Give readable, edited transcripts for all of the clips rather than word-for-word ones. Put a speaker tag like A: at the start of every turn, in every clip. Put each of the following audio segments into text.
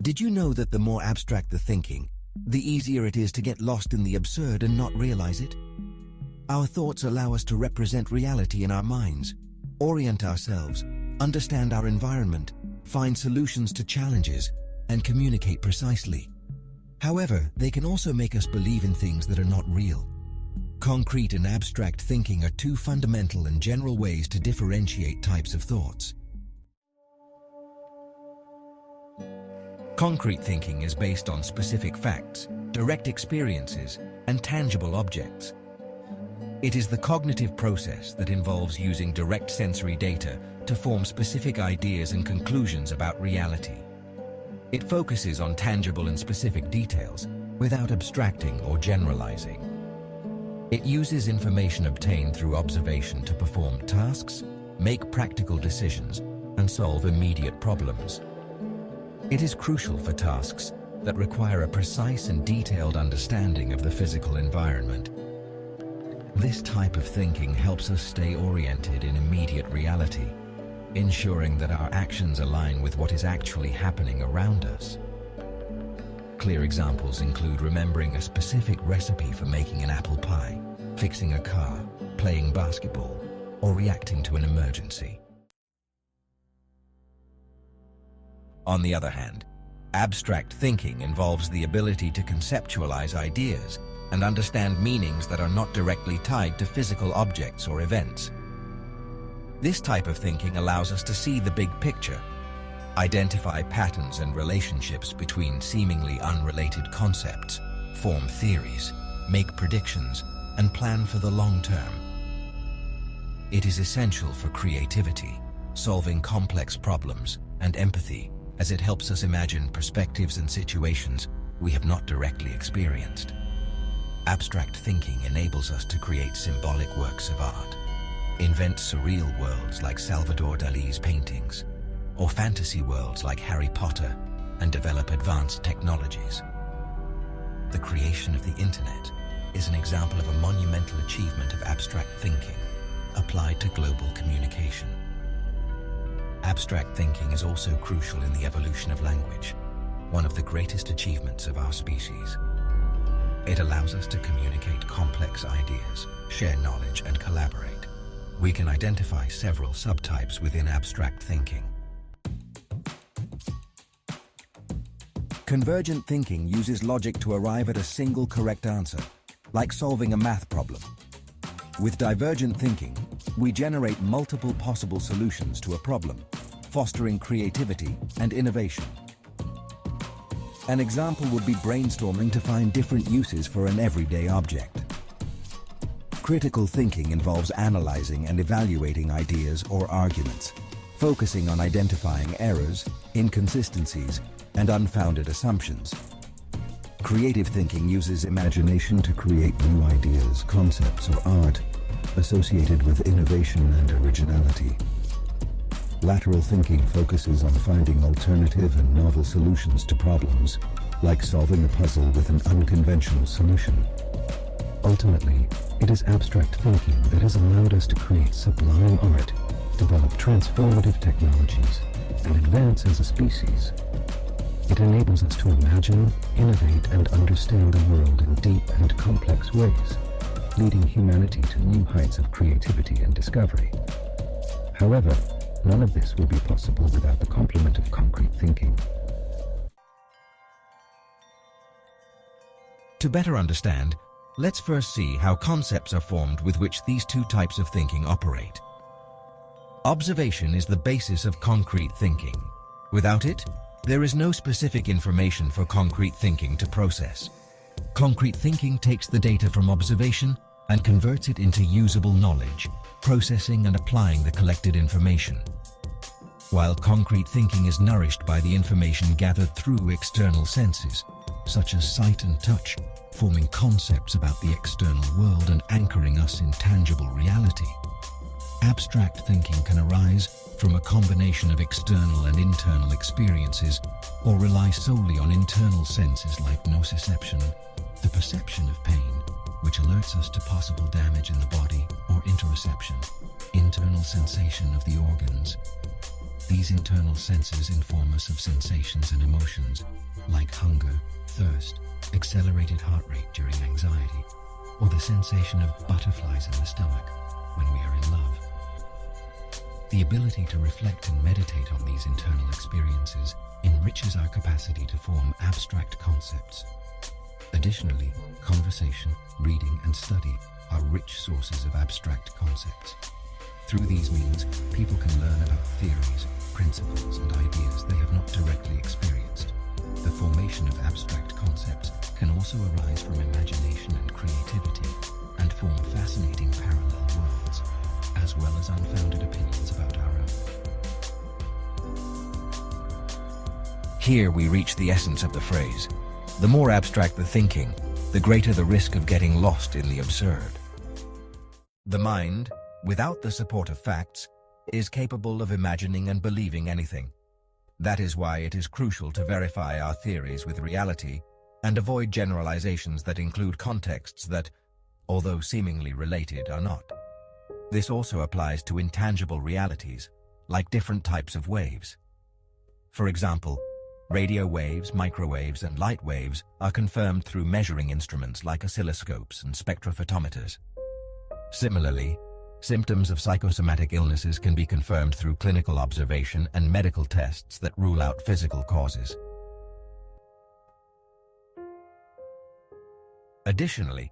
A: Did you know that the more abstract the thinking, the easier it is to get lost in the absurd and not realize it? Our thoughts allow us to represent reality in our minds, orient ourselves, understand our environment, find solutions to challenges, and communicate precisely. However, they can also make us believe in things that are not real. Concrete and abstract thinking are two fundamental and general ways to differentiate types of thoughts. Concrete thinking is based on specific facts, direct experiences, and tangible objects. It is the cognitive process that involves using direct sensory data to form specific ideas and conclusions about reality. It focuses on tangible and specific details without abstracting or generalizing. It uses information obtained through observation to perform tasks, make practical decisions, and solve immediate problems. It is crucial for tasks that require a precise and detailed understanding of the physical environment. This type of thinking helps us stay oriented in immediate reality, ensuring that our actions align with what is actually happening around us. Clear examples include remembering a specific recipe for making an apple pie, fixing a car, playing basketball, or reacting to an emergency. On the other hand, abstract thinking involves the ability to conceptualize ideas and understand meanings that are not directly tied to physical objects or events. This type of thinking allows us to see the big picture, identify patterns and relationships between seemingly unrelated concepts, form theories, make predictions, and plan for the long term. It is essential for creativity, solving complex problems, and empathy, as it helps us imagine perspectives and situations we have not directly experienced. Abstract thinking enables us to create symbolic works of art, invent surreal worlds like Salvador Dali's paintings, or fantasy worlds like Harry Potter, and develop advanced technologies. The creation of the internet is an example of a monumental achievement of abstract thinking applied to global communication. Abstract thinking is also crucial in the evolution of language, one of the greatest achievements of our species. It allows us to communicate complex ideas, share knowledge, and collaborate. We can identify several subtypes within abstract thinking. Convergent thinking uses logic to arrive at a single correct answer, like solving a math problem. With divergent thinking, we generate multiple possible solutions to a problem, fostering creativity and innovation. An example would be brainstorming to find different uses for an everyday object. Critical thinking involves analyzing and evaluating ideas or arguments, focusing on identifying errors, inconsistencies, and unfounded assumptions. Creative thinking uses imagination to create new ideas, concepts, or art associated with innovation and originality. Lateral thinking focuses on finding alternative and novel solutions to problems, like solving a puzzle with an unconventional solution. Ultimately, it is abstract thinking that has allowed us to create sublime art, develop transformative technologies, and advance as a species. It enables us to imagine, innovate, and understand the world in deep and complex ways, leading humanity to new heights of creativity and discovery. However, none of this would be possible without the complement of concrete thinking. To better understand, let's first see how concepts are formed with which these two types of thinking operate. Observation is the basis of concrete thinking. Without it, there is no specific information for concrete thinking to process. Concrete thinking takes the data from observation and converts it into usable knowledge, processing and applying the collected information. While concrete thinking is nourished by the information gathered through external senses, such as sight and touch, forming concepts about the external world and anchoring us in tangible reality. Abstract thinking can arise from a combination of external and internal experiences, or rely solely on internal senses like nociception, the perception of pain, which alerts us to possible damage in the body, or interoception, internal sensation of the organs. These internal senses inform us of sensations and emotions, like hunger, thirst, accelerated heart rate during anxiety, or the sensation of butterflies in the stomach when we are in love. The ability to reflect and meditate on these internal experiences enriches our capacity to form abstract concepts. Additionally, conversation, reading, and study are rich sources of abstract concepts. Through these means, people can learn about theories, principles, and ideas they have not directly experienced. The formation of abstract concepts can also arise from imagination and creativity, and form fascinating parallel worlds, as well as unfounded opinions about our own. Here we reach the essence of the phrase. The more abstract the thinking, the greater the risk of getting lost in the absurd. The mind, without the support of facts, is capable of imagining and believing anything. That is why it is crucial to verify our theories with reality and avoid generalizations that include contexts that, although seemingly related, are not. This also applies to intangible realities, like different types of waves. For example, radio waves, microwaves, and light waves are confirmed through measuring instruments like oscilloscopes and spectrophotometers. Similarly, symptoms of psychosomatic illnesses can be confirmed through clinical observation and medical tests that rule out physical causes. Additionally,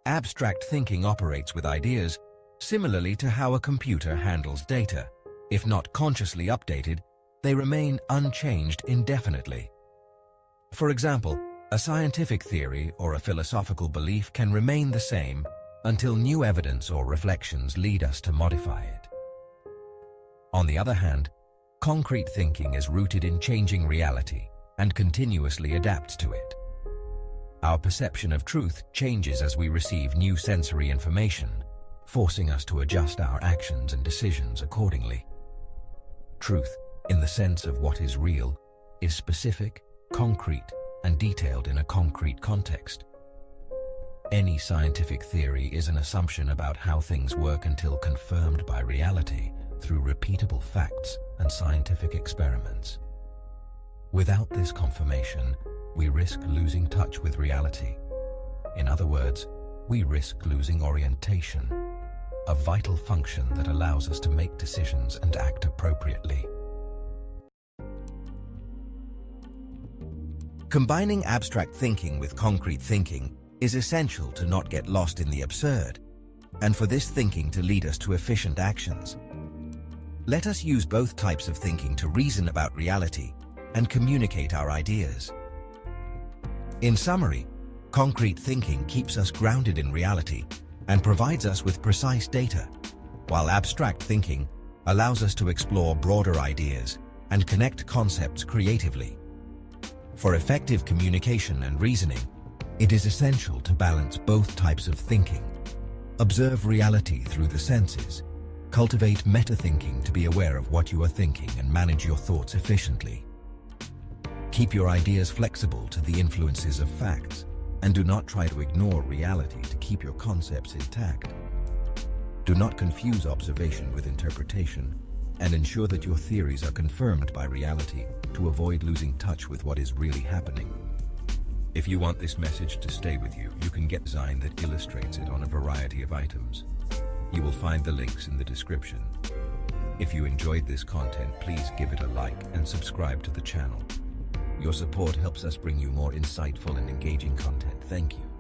A: abstract thinking operates with ideas similarly to how a computer handles data. If not consciously updated, they remain unchanged indefinitely. For example, a scientific theory or a philosophical belief can remain the same until new evidence or reflections lead us to modify it. On the other hand, concrete thinking is rooted in changing reality and continuously adapts to it. Our perception of truth changes as we receive new sensory information, forcing us to adjust our actions and decisions accordingly. Truth, in the sense of what is real, is specific, concrete, and detailed in a concrete context. Any scientific theory is an assumption about how things work until confirmed by reality through repeatable facts and scientific experiments. Without this confirmation, we risk losing touch with reality. In other words, we risk losing orientation, a vital function that allows us to make decisions and act appropriately. Combining abstract thinking with concrete thinking is essential to not get lost in the absurd, and for this thinking to lead us to efficient actions. Let us use both types of thinking to reason about reality and communicate our ideas. In summary, concrete thinking keeps us grounded in reality and provides us with precise data, while abstract thinking allows us to explore broader ideas and connect concepts creatively. For effective communication and reasoning, it is essential to balance both types of thinking. Observe reality through the senses. Cultivate meta-thinking to be aware of what you are thinking and manage your thoughts efficiently. Keep your ideas flexible to the influences of facts, and do not try to ignore reality to keep your concepts intact. Do not confuse observation with interpretation, and ensure that your theories are confirmed by reality to avoid losing touch with what is really happening. If you want this message to stay with you, you can get a design that illustrates it on a variety of items. You will find the links in the description. If you enjoyed this content, please give it a like and subscribe to the channel. Your support helps us bring you more insightful and engaging content. Thank you.